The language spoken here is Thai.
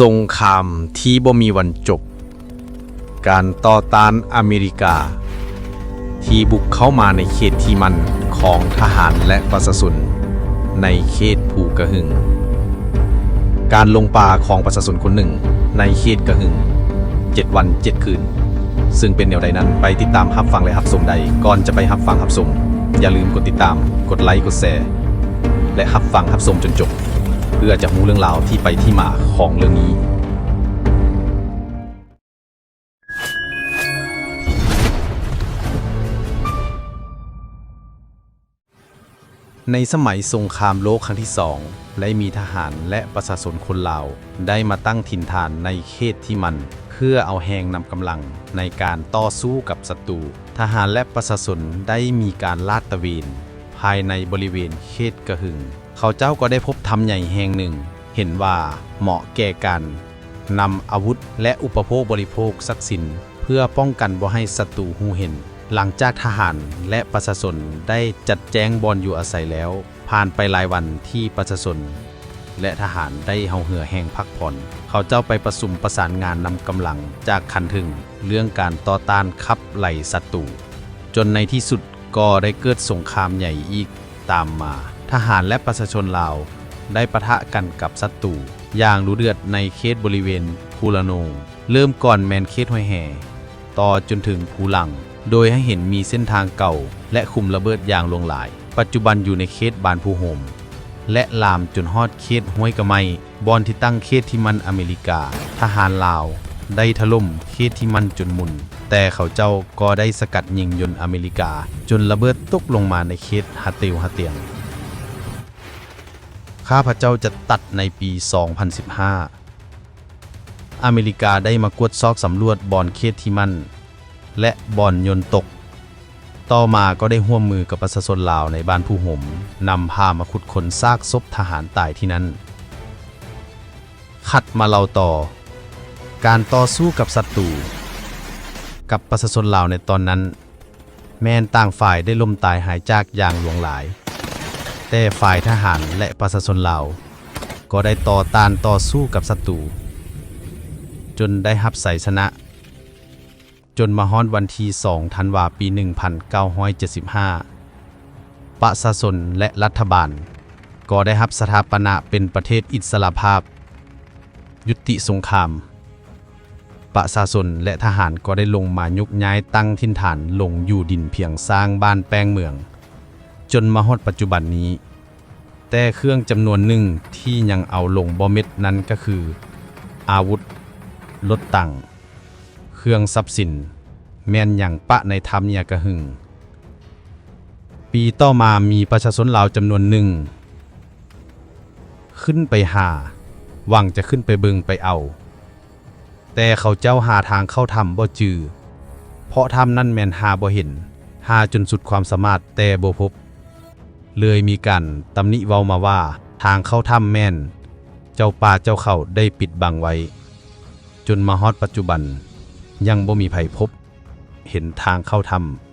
สงครามที่บ่มีวันจบ การต่อต้านอเมริกา ที่บุกเข้ามาในเขตที่มันของทหารและประชาชนในเขตภูกระหึ่งการลงป่าของประชาชนคนหนึ่งในเขตกระหึ่ง7 วัน 7 คืน ซึ่งเป็นแนวใดนั้นไปติดตามรับฟังและรับชมใดก่อนจะไปรับฟังรับชมอย่าลืมกดติดตามกดไลค์กดแชร์และรับฟังรับชมจนจบเพื่อจะรู้เรื่องราวที่ไปที่มาของเรื่องนี้ในสมัยสงครามโลกครั้งที่2ได้มีทหารและประชาชนคนลาวได้มาตั้งถิ่นฐานในเขตที่มันเพื่อเอาแหงนำกำลังในการต่อสู้กับศัตรูทหารและประชาชนได้มีการลาดตระเวนภายในบริเวณเขตกระหึ่งเขาเจ้าก็ได้พบถ้ำใหญ่แห่งหนึ่งเห็นว่าเหมาะแก่การนำอาวุธและอุปโภคบริโภคทรัพย์สินเพื่อป้องกันบ่ให้ศัตรูหูเห็นหลังจากทหารและประชาชนได้จัดแจงบอนอยู่อาศัยแล้วผ่านไปหลายวันที่ประชาชนและทหารได้เฮาเหือแห่งพักผ่อนเขาเจ้าไปประชุมประสานงานนำกำลังจากคันถึงเรื่องการต่อต้านขับไล่ศัตรูจนในที่สุดก็ได้เกิดสงครามใหญ่อีกตามมาทหารและประชาชนลาวได้ปะทะกันกับศัตรูอย่างดุเดือดในเขตบริเวณภูละโนงเริ่มก่อนแมนเขตห้วยแห่ต่อจนถึงภูหลังโดยให้เห็นมีเส้นทางเก่าและคุมระเบิดอย่างลงหลายปัจจุบันอยู่ในเขตบานภูโฮมและลามจนฮอดเขตห้วยกระไมบอนที่ตั้งเขตที่มันอเมริกาทหารลาวได้ถล่มเขตที่มันจนมุนแต่เขาเจ้าก็ได้สกัดยิงยนต์อเมริกาจนระเบิดตกลงมาในเขตฮาเตลฮาเตียงข้าพเจ้าจะตัดในปี 2015 อเมริกาได้มากวดซอกสำรวจบอนเขตที่มันและบอนยนต์ตกต่อมาก็ได้ร่วมมือกับประชาชนลาวในบ้านผู้ห่มนำพามาขุดค้นซากศพทหารตายที่นั้นขัดมาเล่าต่อการต่อสู้กับศัตรูกับประชาชนลาวในตอนนั้นแม้นต่างฝ่ายได้ล้มตายหายจากอย่างหลวงหลายแต่ฝ่ายทหารและประชาชนลาวก็ได้ต่อต้านต่อสู้กับศัตรูจนได้รับชัยชนะจนมาฮอดวันที่2 ธันวาคม ปี 1975 ประชาชนและรัฐบาลก็ได้รับสถาปนาเป็นประเทศอิสรภาพยุติสงครามประชาชนและทหารก็ได้ลงมายุกย้ายตั้งถิ่นฐานลงอยู่ดินเพียงสร้างบ้านแป้งเมืองจนมาฮอดปัจจุบันนี้แต่เครื่องจำนวนหนึ่งที่ยังเอาลงบ่เม็ดนั้นก็คืออาวุธรถตั้งเครื่องทรัพย์สินแม่นอย่างปะในถ้ำเนี่ยกระหึ่งปีต่อมามีประชาชนลาวจำนวนหนึ่งขึ้นไปหาหวังจะขึ้นไปเบิงไปเอาแต่เขาเจ้าหาทางเข้าถ้ำบ่จือเพราะถ้ำนั่นแม่นหาบ่เห็นหาจนสุดความสามารถแต่บ่พบเลยมีการตำหนิเว้ามาว่าทางเข้าถ้ำแม่นเจ้าป่าเจ้าเขาได้ปิดบังไว้จนมาฮอดปัจจุบันยังบ่มีไผพบเห็นทางเข้าถ้ำ